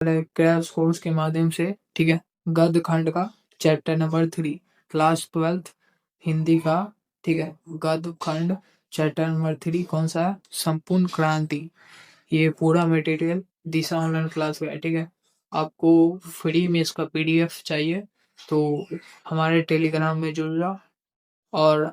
Crash course के माध्यम से, ठीक है, गद्य खंड का chapter number 3 class 12th Hindi का, ठीक है, गद्य खंड चैप्टर नंबर 3 कौन सा है? संपूर्ण क्रांति। ये पूरा मटेरियल दिशा ऑनलाइन क्लास का है, ठीक है। आपको फ्री में इसका पीडीएफ चाहिए तो हमारे टेलीग्राम में जुड़ जाओ और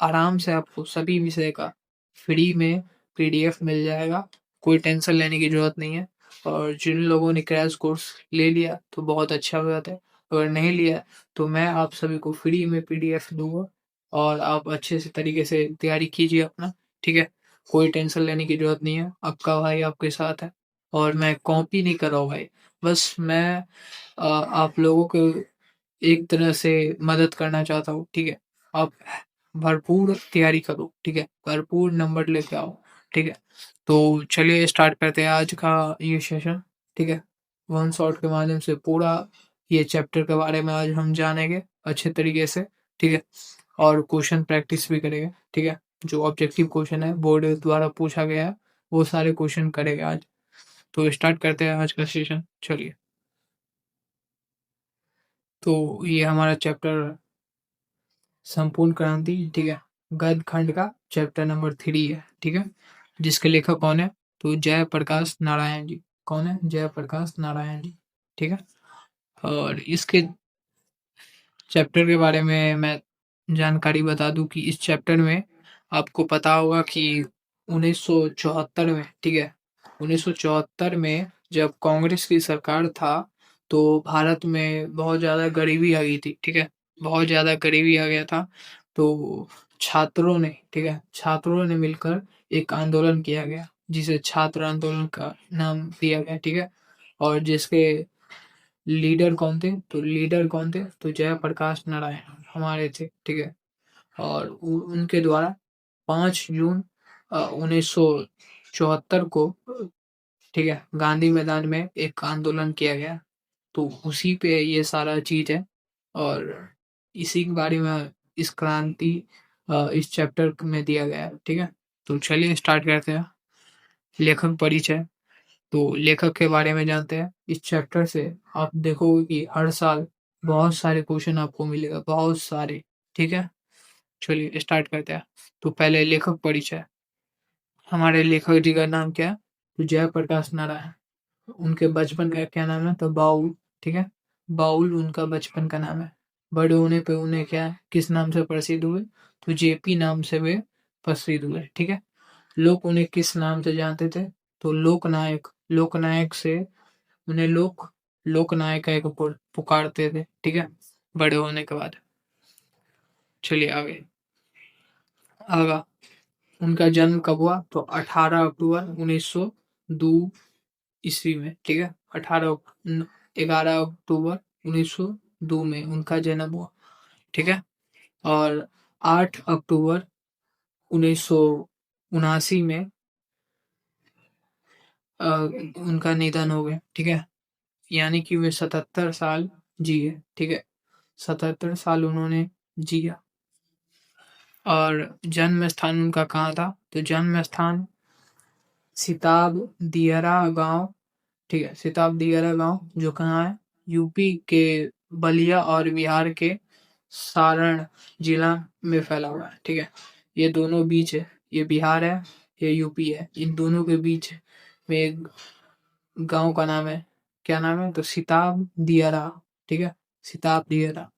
आराम से आपको सभी विषय का फ्री में पीडीएफ मिल जाएगा। कोई टेंशन लेने की जरूरत नहीं है। और जिन लोगों ने क्रैश कोर्स ले लिया तो बहुत अच्छा बात है, अगर नहीं लिया तो मैं आप सभी को फ्री में पीडीएफ दूंगा और आप अच्छे से तरीके से तैयारी कीजिए अपना, ठीक है। कोई टेंशन लेने की जरूरत नहीं है, आपका भाई आपके साथ है और मैं कॉपी नहीं कर रहा हूँ भाई। बस मैं आप लोगों को एक तरह से मदद करना चाहता हूँ, ठीक है। आप भरपूर तैयारी करो, ठीक है, भरपूर नंबर लेके आओ, ठीक है। तो चलिए स्टार्ट करते हैं आज का ये सेशन, ठीक है। वन शॉट के माध्यम से पूरा ये चैप्टर के बारे में आज हम जानेंगे अच्छे तरीके से, ठीक है। और क्वेश्चन प्रैक्टिस भी करेंगे, ठीक है। जो ऑब्जेक्टिव क्वेश्चन है बोर्ड द्वारा पूछा गया है वो सारे क्वेश्चन करेंगे आज। तो स्टार्ट करते हैं आज का सेशन, चलिए। तो ये हमारा चैप्टर संपूर्ण क्रांति, ठीक है, गद्य खंड का चैप्टर नंबर 3 है, ठीक है। जिसके लेखक कौन है? तो जयप्रकाश नारायण जी। कौन है? जयप्रकाश नारायण जी, ठीक है। और इसके चैप्टर के बारे में मैं जानकारी बता दूं कि इस चैप्टर में आपको पता होगा कि 1974 में, ठीक है, 1974 में जब कांग्रेस की सरकार था तो भारत में बहुत ज्यादा गरीबी आ गई थी, ठीक है, बहुत ज्यादा गरीबी आ गया था। तो छात्रों ने, ठीक है, छात्रों ने मिलकर एक आंदोलन किया गया जिसे छात्र आंदोलन का नाम दिया गया, ठीक है। और जिसके लीडर कौन थे? तो लीडर कौन थे? तो जयप्रकाश नारायण हमारे थे, ठीक है। और उनके द्वारा 5 जून 1974 को, ठीक है, गांधी मैदान में एक आंदोलन किया गया। तो उसी पे ये सारा चीज है और इसी के बारे में इस क्रांति इस चैप्टर में दिया गया है, ठीक है। तो चलिए स्टार्ट करते हैं। लेखक परिचय। तो लेखक के बारे में जानते हैं। इस चैप्टर से आप देखोगे कि हर साल बहुत सारे क्वेश्चन आपको मिलेगा, बहुत सारे, ठीक है। चलिए स्टार्ट करते हैं। तो पहले लेखक परिचय। हमारे लेखक जी का नाम क्या है? तो जयप्रकाश नारायण। उनके बचपन का क्या नाम है? तो बाउल, ठीक है, बाउल उनका बचपन का नाम है। बड़े होने पे उन्हें क्या किस नाम से प्रसिद्ध हुए? तो जेपी नाम से वे प्रसिद्ध हुए, ठीक है। लोग उन्हें किस नाम से जानते थे? तो लोकनायक। लोकनायक से उन्हें लोकनायक का एक पुकारते थे, ठीक है, बड़े होने के बाद। चलिए आगे। आगा उनका जन्म कब हुआ? तो 18 अक्टूबर 1902 ईस्वी में, ठीक है। 11 अक्टूबर 1902 में उनका जन्म हुआ, ठीक है। और 8 अक्टूबर 1979 में उनका निधन हो गया, ठीक है। यानी कि वे 77 साल जिए, ठीक है, 77 साल उन्होंने जिया। और जन्म स्थान उनका कहाँ था? तो जन्म स्थान सिताब दियरा गांव, ठीक है, सिताब दियरा गांव जो कहाँ है? यूपी के बलिया और बिहार के सारण जिला में फैला हुआ है, ठीक है। ये दोनों बीच है, ये बिहार है, ये यूपी है, इन दोनों के बीच में एक गांव का नाम है, क्या नाम है? तो सिताब दियरा, ठीक है, सिताब दियरा।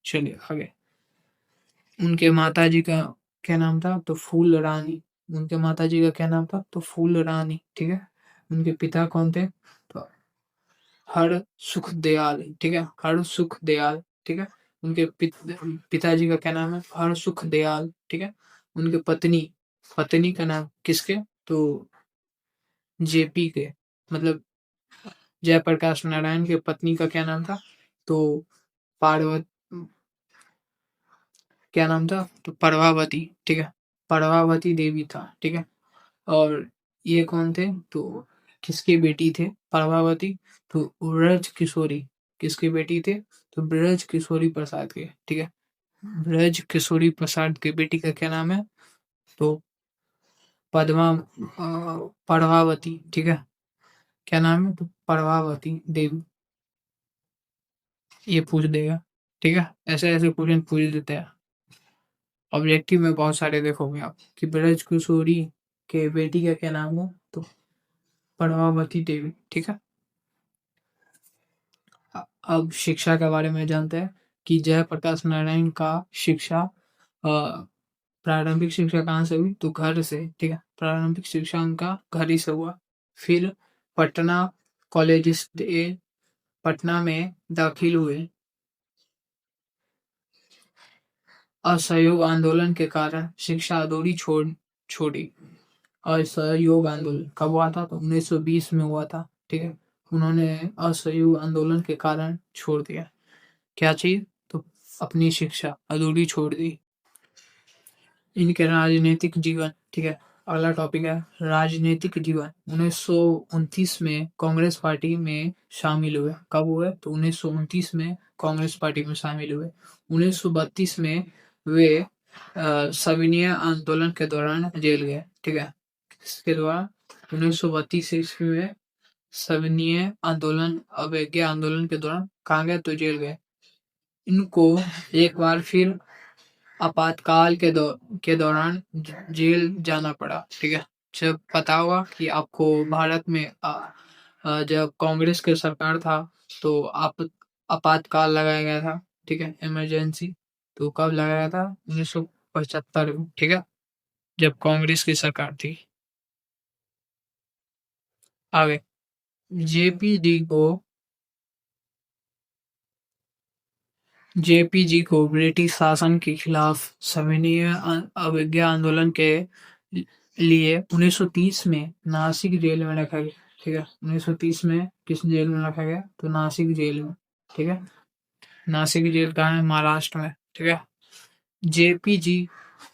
चलिए आगे। उनके माताजी का क्या नाम था? तो फूल रानी। उनके माताजी का क्या नाम था? तो फूल रानी, ठीक है। उनके पिता कौन थे? तो हर सुख दयाल, ठीक है, हर सुख दयाल, ठीक है। उनके पिताजी का क्या नाम है? हर सुख दयाल, ठीक है। उनके पत्नी, पत्नी का नाम किसके? तो जेपी के, मतलब जयप्रकाश नारायण के पत्नी का क्या नाम था? तो पार्वत, क्या नाम था? तो प्रभावती, ठीक है, प्रभावती देवी था, ठीक है। और ये कौन थे? तो किसकी बेटी थे प्रभावती? तो ब्रज किशोरी। किसकी बेटी थे? तो ब्रज किशोरी प्रसाद के, ठीक है। ब्रज किशोरी प्रसाद की बेटी का क्या नाम है? तो पद्मा प्रभावती, ठीक है। क्या नाम है? तो प्रभावती देवी, ये पूछ देगा। ठीक है, ऐसे ऐसे क्वेश्चन पूछ देते हैं। ऑब्जेक्टिव में बहुत सारे देखोगे आप कि ब्रज किशोरी के बेटी का क्या नाम है? तो प्रभावती देवी। ठीक है। अब शिक्षा के बारे में जानते हैं कि जयप्रकाश नारायण का शिक्षा प्रारंभिक शिक्षा कहाँ से हुई? तो घर से। ठीक है, प्रारंभिक शिक्षा उनका घर ही से हुआ। फिर पटना कॉलेज से पटना में दाखिल हुए। असहयोग आंदोलन के कारण शिक्षा अधूरी छोड़ी। असहयोग आंदोलन कब हुआ था? तो 1920 में हुआ था। ठीक है, उन्होंने असहयोग आंदोलन के कारण छोड़ दिया। क्या चीज? तो अपनी शिक्षा अधूरी छोड़ दी। इनके राजनीतिक जीवन। ठीक है, अगला टॉपिक है राजनीतिक जीवन। 1929 में कांग्रेस पार्टी में शामिल हुए। कब हुए? तो 1929 में कांग्रेस पार्टी में शामिल हुए। 1932 में वे सविनय आंदोलन के दौरान जेल गए। ठीक है, इसके द्वारा 1932 ईस्वी में सविनय आंदोलन अवज्ञा आंदोलन के दौरान कहाँ गए? तो जेल गए। इनको एक बार फिर आपातकाल के दौरान जेल जाना पड़ा। ठीक है, जब पता हुआ कि आपको भारत में जब कांग्रेस की सरकार था तो आपातकाल लगाया गया था। ठीक है, इमरजेंसी। तो कब लगाया था? 1975 में। ठीक है, जब कांग्रेस की सरकार थी। आगे जेपी को जेपीजी को ब्रिटिश शासन के खिलाफ सविनय अवज्ञा आंदोलन के लिए 1930 में नासिक जेल में रखा गया। ठीक है, 1930 में किस जेल में रखा गया? तो नासिक जेल में। ठीक है, नासिक जेल कहाँ है? महाराष्ट्र में। ठीक है, जेपीजी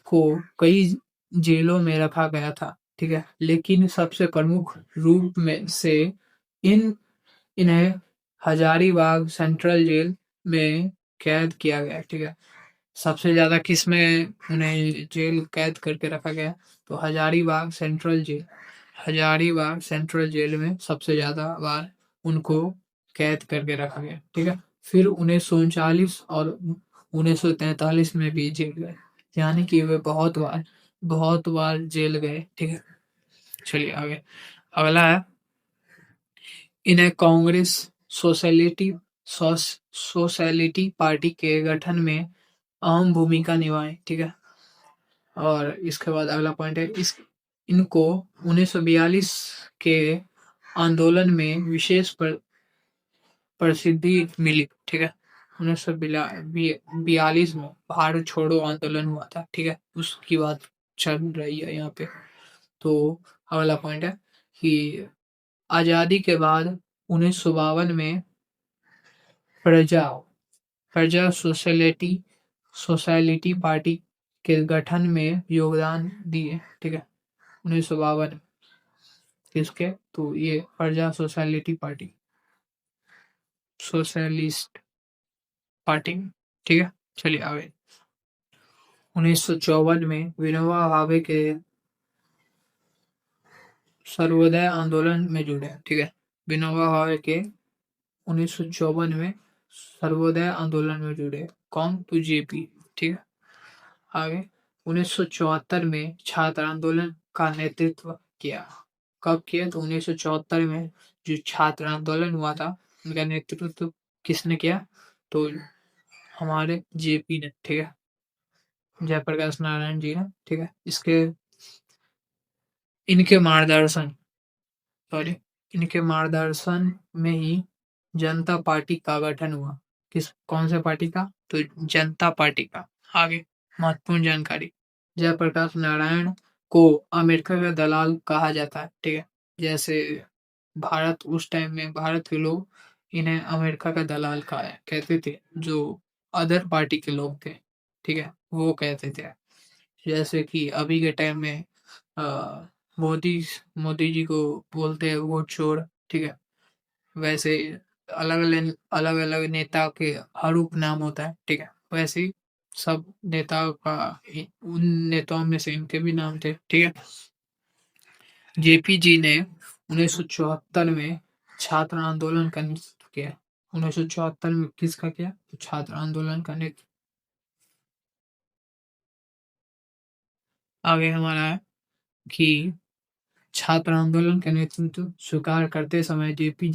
को कई जेलों में रखा गया था। ठीक है, लेकिन सबसे प्रमुख रूप में से इन इन्हें हजारीबाग सेंट्रल जेल में कैद किया गया। ठीक है, सबसे ज्यादा किस में उन्हें जेल कैद करके रखा गया? तो हजारीबाग सेंट्रल जेल में सबसे ज्यादा बार उनको कैद करके रखा गया। ठीक है, फिर 1939 और 1943 में भी जेल गए, यानी कि वे बहुत बार जेल गए। ठीक है, चलिए आगे। अगला है इन्हें कांग्रेस सोशलिटी सोशलिटी पार्टी के गठन में अहम भूमिका निभाई। ठीक है, और इसके बाद अगला पॉइंट है इनको 1942 के आंदोलन में विशेष प्रसिद्धि मिली। ठीक है, 1942 में भारत छोड़ो आंदोलन हुआ था। ठीक है, उसकी बात चल रही है यहाँ पे। तो अगला पॉइंट है कि आजादी के बाद 1952 में प्रजा प्रजा सोशलिटी पार्टी के गठन में योगदान दिए। ठीक है, 1952 किसके? तो ये प्रजा सोशलिटी पार्टी, सोशलिस्ट पार्टी। ठीक है, चलिए आगे। 1954 में विनोबा भावे के सर्वोदय आंदोलन में जुड़े। ठीक है, विनोबा भावे के 1954 में सर्वोदय आंदोलन में जुड़े। कौन? तो जेपी। ठीक है, आगे 1974 में छात्र आंदोलन का नेतृत्व किया। कब किया? तो 1974 में जो छात्र आंदोलन हुआ था उनका नेतृत्व किसने किया? तो हमारे जेपी ने। ठीक है, जयप्रकाश नारायण जी ने। ठीक है, इसके इनके मार्गदर्शन सॉरी इनके मार्गदर्शन में ही जनता पार्टी का गठन हुआ। कौन से पार्टी का? तो जनता पार्टी का। आगे महत्वपूर्ण जानकारी। जयप्रकाश नारायण को अमेरिका का दलाल कहा जाता है। ठीक है, जैसे भारत उस टाइम में भारत के लोग इन्हें अमेरिका का दलाल कहते थे, जो अदर पार्टी के लोग थे। ठीक है, वो कहते थे। जैसे कि अभी के टाइम में अ, मोदी मोदी जी को बोलते हैं वोट चोर। ठीक है, वैसे अलग अलग नेता के हर उपनाम होता है। ठीक है, वैसे ही सब नेताओं का उन नेताओं में से इनके भी नाम थे। ठीक है, जेपी जी ने 1974 में छात्र आंदोलन का नेतृत्व किया? 1974 में किसका किया? तो छात्र आंदोलन का नेतृत्व। आगे हमारा है कि छात्र आंदोलन का नेतृत्व स्वीकार करते समय जेपी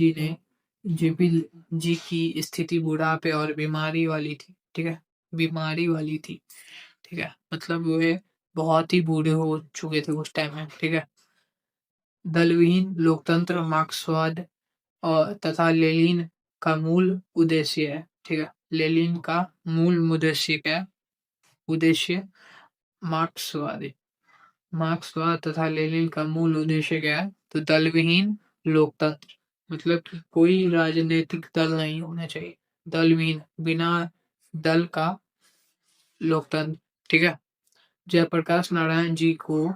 जी की स्थिति बुढ़ापे और बीमारी वाली थी। ठीक है, बीमारी वाली थी। ठीक है, मतलब वे बहुत ही बूढ़े हो चुके थे उस टाइम में। ठीक है, दलविहीन लोकतंत्र मार्क्सवाद और तथा लेनिन का मूल उद्देश्य है। ठीक है, लेनिन का मूल उद्देश्य क्या है? उद्देश्य मार्क्सवादी मार्क्सवाद तथा लेनिन का मूल उद्देश्य क्या है? तो दलविहीन लोकतंत्र, मतलब कि कोई राजनीतिक दल नहीं होना चाहिए। दलविहीन, बिना दल का लोकतंत्र। ठीक है, जयप्रकाश नारायण जी को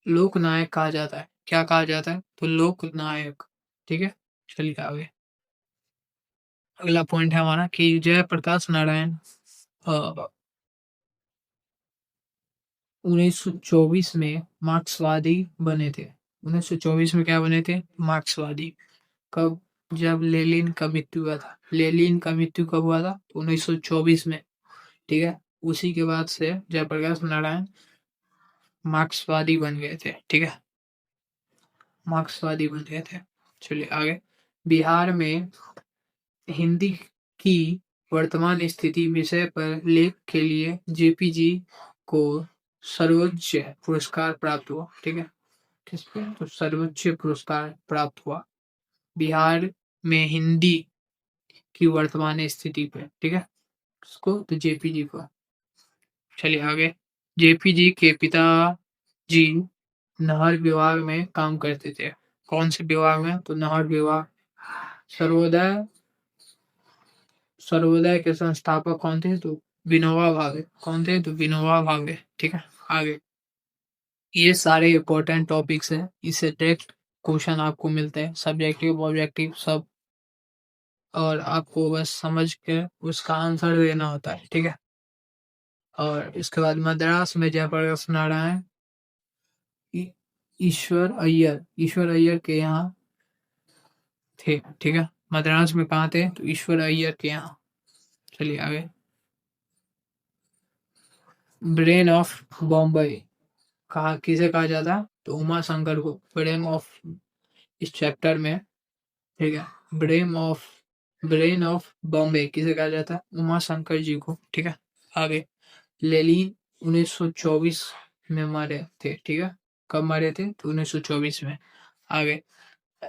लोकनायक कहा जाता है। क्या कहा जाता है? तो लोकनायक। ठीक है, चलिए आगे। अगला पॉइंट है हमारा कि जयप्रकाश नारायण 1924 में मार्क्सवादी बने थे। 1924 में क्या बने थे? मार्क्सवादी। कब? जब लेनिन का मृत्यु हुआ था। लेनिन का मृत्यु कब हुआ था? 1924 में। ठीक है, उसी के बाद से जयप्रकाश नारायण मार्क्सवादी बन गए थे। ठीक है, मार्क्सवादी बन गए थे। चलिए आगे। बिहार में हिंदी की वर्तमान स्थिति विषय पर लेख के लिए जेपीजी को सर्वोच्च पुरस्कार प्राप्त हुआ। ठीक है, किस पे? तो सर्वोच्च पुरस्कार प्राप्त हुआ बिहार में हिंदी की वर्तमान स्थिति पे। ठीक है, उसको तो जेपीजी को। चलिए आगे। जेपीजी के पिताजी नहर विभाग में काम करते थे। कौन से विभाग में? तो नहर विभाग। सर्वोदय सर्वोदय के संस्थापक कौन थे? तो विनोबा भावे। कौन थे? तो विनोबा भावे। ठीक है, आगे। ये सारे इंपॉर्टेंट टॉपिक्स हैं। इससे डायरेक्ट क्वेश्चन आपको मिलते हैं, सब्जेक्टिव ऑब्जेक्टिव सब, और आपको बस समझ के उसका आंसर देना होता है। ठीक है, और इसके बाद मद्रास में जयप्रकाश नारायण ई- ईश्वर अय्यर के यहाँ थे। ठीक है, मद्रास में कहाँ थे? तो ईश्वर अय्यर के यहाँ। चलिए आगे। ब्रेन ऑफ बॉम्बे कहा किसे कहा जाता है? तो उमा शंकर को ब्रेन ऑफ, इस चैप्टर में। ठीक है, ब्रेन ऑफ बॉम्बे किसे कहा जाता है? उमा शंकर जी को। ठीक है, आगे। लेनिन 1924 में मरे थे। ठीक है, कब मरे थे? तो 1924 में। आगे।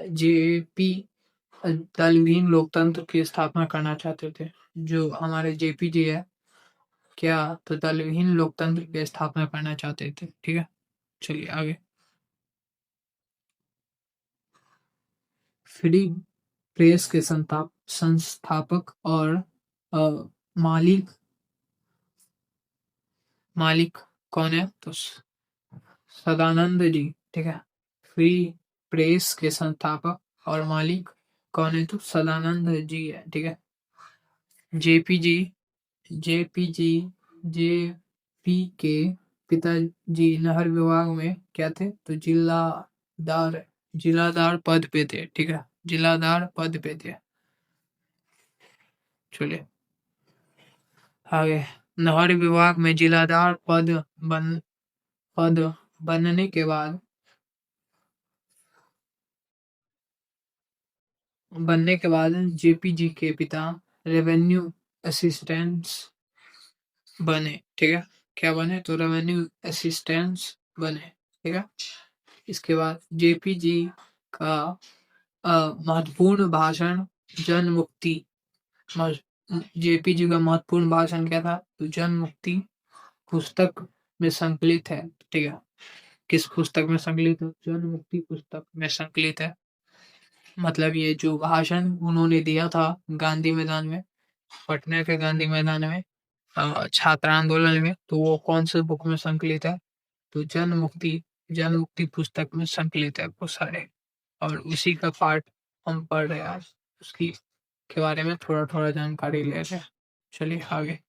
जेपी दलविहीन लोकतंत्र की स्थापना करना चाहते थे। जो हमारे जेपी जी है, क्या? तो दलविहीन लोकतंत्र की स्थापना करना चाहते थे। ठीक है, चलिए आगे। फ्री प्रेस के संस्थापक और मालिक मालिक कौन है? तो सदानंद जी। ठीक है, फ्री प्रेस के संस्थापक और मालिक कौन है? तो सदानंद जी है। ठीक है, जेपीजी जेपीजी जेपी के पिताजी नहर विभाग में क्या थे? तो जिलादार पद पे थे। ठीक है, जिलादार पद पे थे। चलिए आगे। नहर विभाग में जिलादार पद बनने के बाद जेपीजी के पिता रेवेन्यू असिस्टेंट्स बने। ठीक है, क्या बने? तो रेवेन्यू असिस्टेंट्स बने। ठीक है, इसके बाद जेपीजी का महत्वपूर्ण भाषण जन मुक्ति। जेपीजी का महत्वपूर्ण भाषण क्या था? तो जन मुक्ति पुस्तक में संकलित है। ठीक है, किस पुस्तक में संकलित है? जन मुक्ति पुस्तक में संकलित है। मतलब ये जो भाषण उन्होंने दिया था गांधी मैदान में, पटना के गांधी मैदान में, छात्र आंदोलन में, तो वो कौन से बुक में संकलित है? तो जन मुक्ति पुस्तक में संकलित है वो सारे, और उसी का पार्ट हम पढ़ रहे हैं आज। उसकी के बारे में थोड़ा थोड़ा जानकारी ले रहे हैं। चलिए आगे।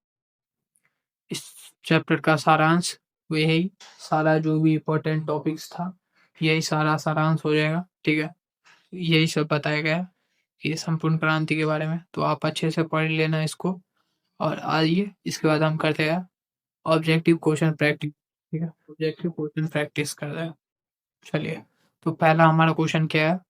इस चैप्टर का सारांश यही, सारा जो भी इम्पोर्टेंट टॉपिक्स था यही सारा सारांश हो जाएगा। ठीक है, यही सब बताया गया है ये संपूर्ण क्रांति के बारे में, तो आप अच्छे से पढ़ लेना इसको। और आइए इसके बाद हम करते हैं ऑब्जेक्टिव क्वेश्चन प्रैक्टिस। ठीक है, ऑब्जेक्टिव क्वेश्चन प्रैक्टिस करते हैं। चलिए, तो पहला हमारा क्वेश्चन क्या है,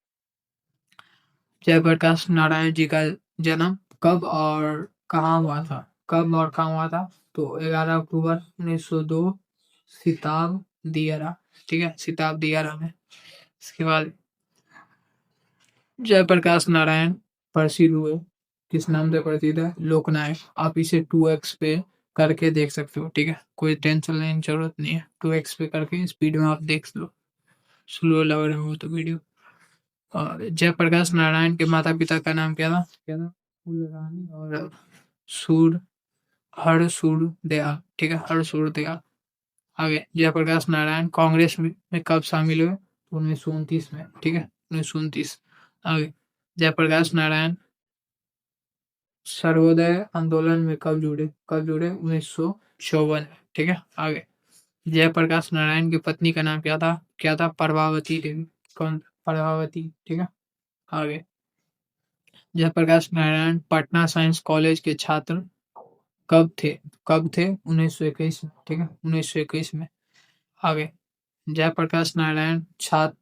जयप्रकाश नारायण जी का जन्म कब और कहाँ हुआ था? कब और कहाँ हुआ था? तो 11 अक्टूबर 1902 सिताब दियारा। ठीक है, सिताब दियारा में। इसके बाद जयप्रकाश नारायण प्रसिद्ध हुए, किस नाम से प्रसिद्ध है? लोकनायक। आप इसे 2x पे करके देख सकते हो। ठीक है, कोई टेंशन लेने की जरूरत नहीं है, 2x पे करके स्पीड में आप देख लो, स्लो लग रहा हो तो वीडियो। और जयप्रकाश नारायण के माता पिता का नाम क्या था? क्या था? फूलरानी और सूर हरसूरदयाल। ठीक है, हरसूरदयाल। आगे, जयप्रकाश नारायण कांग्रेस में कब शामिल हुए? 1929 में। ठीक है, 1929। आगे, जयप्रकाश नारायण सर्वोदय आंदोलन में कब जुड़े? कब जुड़े? 1954। ठीक है, आगे, जयप्रकाश नारायण की पत्नी का नाम क्या था? क्या था? प्रभावती देवी। कौन? प्रभावती। ठीक है, आगे, जयप्रकाश नारायण पटना साइंस कॉलेज के छात्र कब थे? कब थे? 1921 में। ठीक है, 1921 में। आगे, जयप्रकाश नारायण छात्र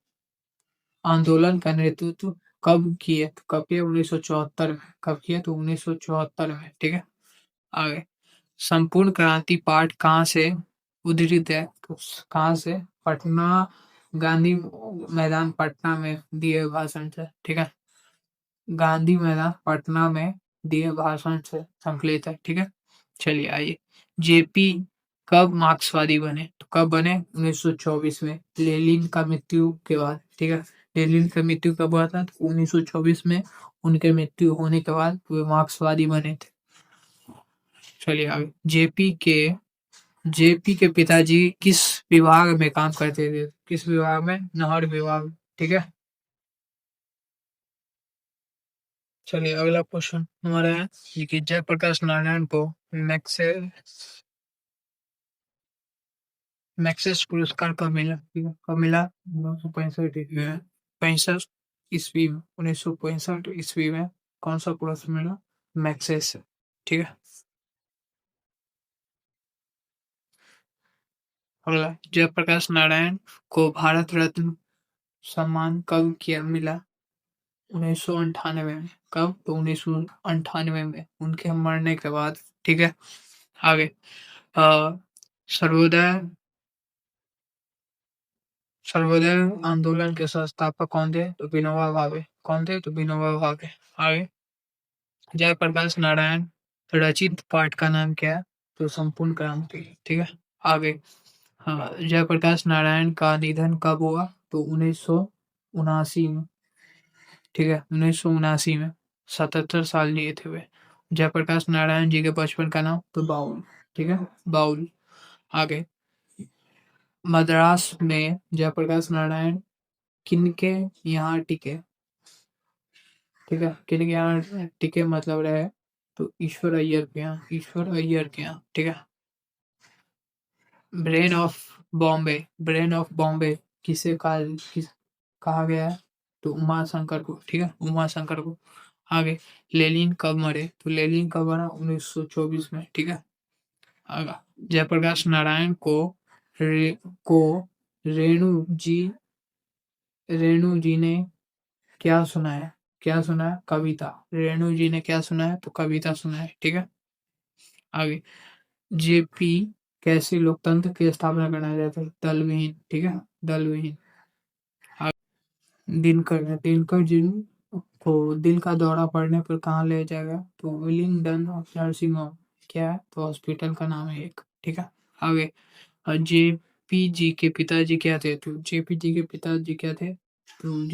आंदोलन का नेतृत्व कब किए? तो कब किए? 1974 में। कब किए? तो 1974 में। ठीक है, आगे, संपूर्ण क्रांति पाठ कहाँ से उद्धृत है? तो कहाँ से? पटना गांधी मैदान पटना में दिए भाषण से। ठीक है, गांधी मैदान पटना में दिए भाषण से संकलित है। ठीक है, चलिए आइए, जेपी कब मार्क्सवादी बने? तो कब बने? 1924 में, लेनिन का मृत्यु के बाद। ठीक है, लेनिन का मृत्यु कब हुआ था? तो 1924 में उनके मृत्यु होने के बाद वे मार्क्सवादी बने थे। चलिए आगे, जेपी के पिताजी किस विभाग में काम करते थे? किस विभाग में? नहर विभाग। ठीक है, चलिए अगला क्वेश्चन हमारा है ये कि जयप्रकाश नारायण को मैक्सेस मैक्सेस पुरस्कार कब मिला? ठीक है, कब मिला? 1965 ईस्वी में। 1965 ईस्वी में कौन सा पुरस्कार मिला? मैक्सेस। ठीक है, अगला, जयप्रकाश नारायण को भारत रत्न सम्मान कब किया मिला? 1998 में। कब? तो 1998 में, उनके मरने के बाद। ठीक है, आगे, अ, सर्वोदय सर्वोदय आंदोलन के संस्थापक कौन थे? तो विनोबा भावे। कौन थे? तो विनोबा भावे। आगे, जयप्रकाश नारायण रचित पाठ का नाम क्या है? तो संपूर्ण क्रांति। ठीक है, आगे, हाँ, जयप्रकाश नारायण का निधन कब हुआ? तो 1979 में। ठीक है, 1979 में, 77 साल लिए थे वे। जयप्रकाश नारायण जी के बचपन का नाम? तो बाउल। ठीक है, बाउल। आगे, मद्रास में जयप्रकाश नारायण किनके यहाँ टिके? ठीक है, किनके यहाँ टिके मतलब रहे? तो ईश्वर अय्यर के यहाँ। ईश्वर अय्यर के यहाँ। ठीक है, brain of brain of Bombay किसे कहा गया है? तो उमा शंकर को। ठीक है, उमा शंकर को। आगे, लेनिन कब मरे? तो लेनिन कब मरा? 1924 में। ठीक है, आगे, जयप्रकाश नारायण को रेणु जी रेणु जी ने क्या सुनाया? क्या सुनाया? कविता। रेणु जी ने क्या सुनाया? तो कविता सुनाया। ठीक है, आगे, जेपी कैसे लोकतंत्र की स्थापना करना चाहते हैं? दल विहीन। ठीक है, दल विहीन। दिनकर जी को दिल का दौरा पड़ने पर कहाँ ले जाएगा? तो विलिंगडन ऑफ नर्सिंग होम। क्या है? तो हॉस्पिटल का नाम है एक। ठीक है, आगे, जेपी जी के पिताजी क्या थे? तो जेपी जी के पिताजी क्या थे? तो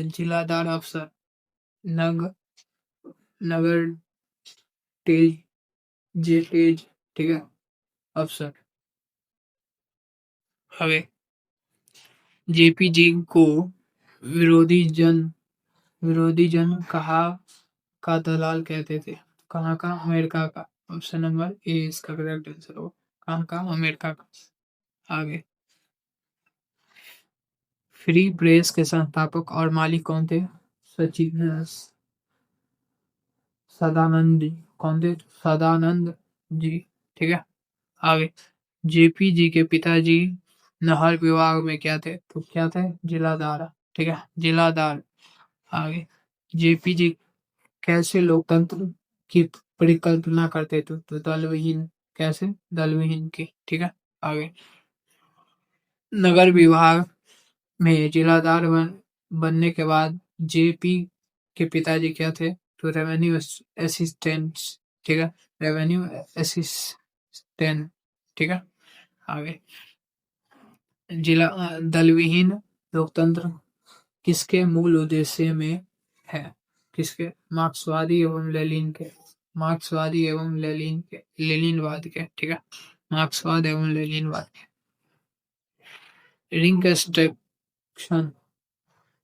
जिलादार अफसर, नग नगर तेज तेज। ठीक है, अफसर। आगे, जेपी जी को विरोधी जन विरोधी जन कहा का दलाल कहते थे? कहाँ का? अमेरिका का। ऑप्शन नंबर ए इसका करेक्ट आंसर हो। कहाँ का? अमेरिका का। आगे, फ्री प्रेस के संस्थापक और मालिक कौन थे? सचिन सदानंद जी। कौन थे? सदानंद जी। ठीक है। आगे, जेपी जी के पिताजी नाहर विभाग में क्या थे? तो क्या थे? जिलादार। ठीक है, जिलादार। आगे, जेपी जी कैसे लोकतंत्र की परिकल्पना करते थे? तो दलविहीन। कैसे? दलविहीन की। ठीक है। आगे, नगर विभाग में जिलादार बनने के बाद जेपी के पिताजी क्या थे? तो रेवेन्यू असिस्टेंट्स। ठीक है, रेवेन्यू असिस्टेंट। ठीक है। आगे, दलविहीन लोकतंत्र किसके मूल उद्देश्य में है? किसके? मार्क्सवादी एवं लेनिन के। मार्क्सवादी एवं लेनिनवाद के। ठीक है, मार्क्सवाद एवं लेनिनवाद के। Ring construction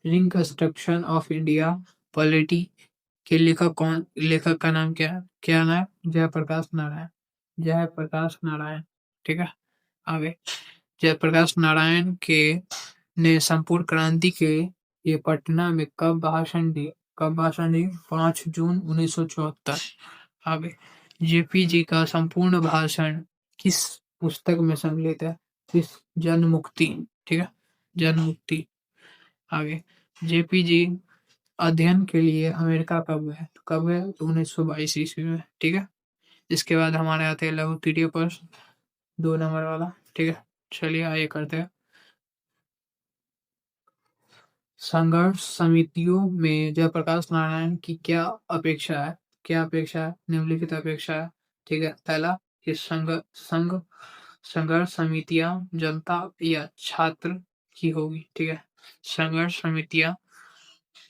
ring construction of India polity के लेखक कौन? लेखक का नाम क्या है? क्या नाम? जयप्रकाश नारायण। जयप्रकाश नारायण। ठीक है। आगे, जयप्रकाश नारायण के ने संपूर्ण क्रांति के ये पटना में कब भाषण दिए? कब भाषण दिए? 5 जून 1974। आगे, जेपी जी का संपूर्ण भाषण किस पुस्तक में सम्मिलित है? किस? जन मुक्ति। ठीक है, जन मुक्ति। आगे, जेपी जी अध्ययन के लिए अमेरिका कब गए? तो कब गए? तो 1922 ईस्वी में। ठीक है। इसके बाद हमारे आते हैं लघु तृतीय प्रश्न, 2 नंबर वाला। ठीक है, चलिए आइए करते हैं। संघर्ष समितियों में जयप्रकाश नारायण की क्या अपेक्षा है? क्या अपेक्षा है? निम्नलिखित अपेक्षा है। ठीक है, पहला कि संघर्ष समितियां जनता या छात्र की होगी। ठीक है, संघर्ष समितियां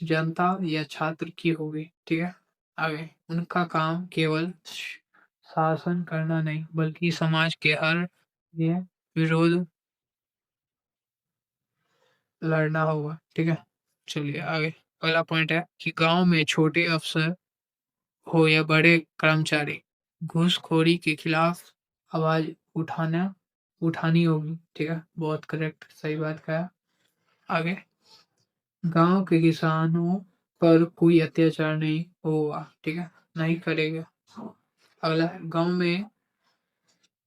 जनता या छात्र की होगी। ठीक है। आगे, उनका काम केवल शासन करना नहीं बल्कि समाज के हर ये विरोध लड़ना होगा। ठीक है, चलिए आगे। पहला पॉइंट है कि गांव में छोटे अफसर हो या बड़े कर्मचारी, घूसखोरी के खिलाफ आवाज उठानी होगी। ठीक है, बहुत करेक्ट, सही बात कहा। आगे, गांव के किसानों पर कोई अत्याचार नहीं होगा। ठीक है, नहीं करेगा। अगला, गांव में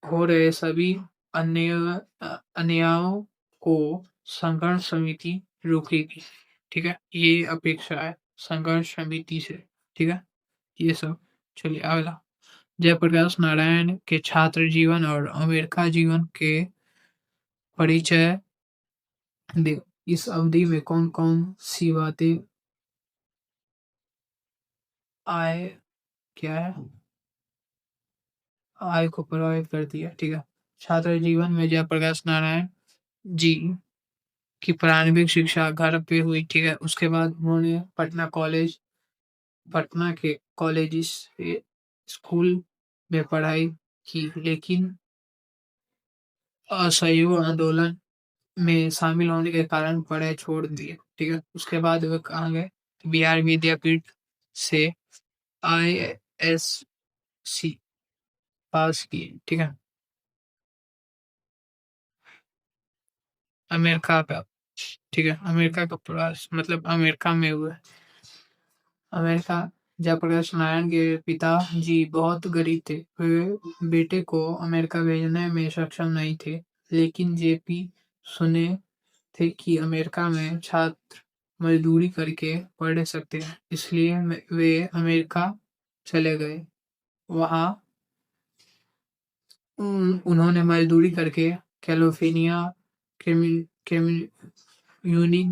हो रहे सभी अन्यायों को संघर्ष समिति रोकेगी। ठीक है, ये अपेक्षा है संघर्ष समिति से। ठीक है, ये सब। चलिए अगला, जयप्रकाश नारायण के छात्र जीवन और अमेरिका जीवन के परिचय दे। इस अवधि में कौन कौन सी बातें आय क्या है आय को प्रभावित करती है? ठीक है, छात्र जीवन में जयप्रकाश नारायण जी की प्रारंभिक शिक्षा घर पे हुई। ठीक है, उसके बाद उन्होंने पटना के कॉलेज स्कूल में पढ़ाई की, लेकिन असहयोग आंदोलन में शामिल होने के कारण पढ़ाई छोड़ दिए। ठीक है, उसके बाद वे कहाँ गए? बिहार विद्यापीठ से ISC पास किए। ठीक है, अमेरिका का। ठीक है, अमेरिका का प्रवास मतलब अमेरिका में हुआ। अमेरिका, जयप्रकाश नारायण के पिताजी बहुत गरीब थे। वे बेटे को अमेरिका भेजने में सक्षम नहीं थे, लेकिन जेपी सुने थे कि अमेरिका में छात्र मजदूरी करके पढ़ सकते हैं, इसलिए वे अमेरिका चले गए। वहाँ उन्होंने मजदूरी करके कैलिफोर्निया कम्युनिटी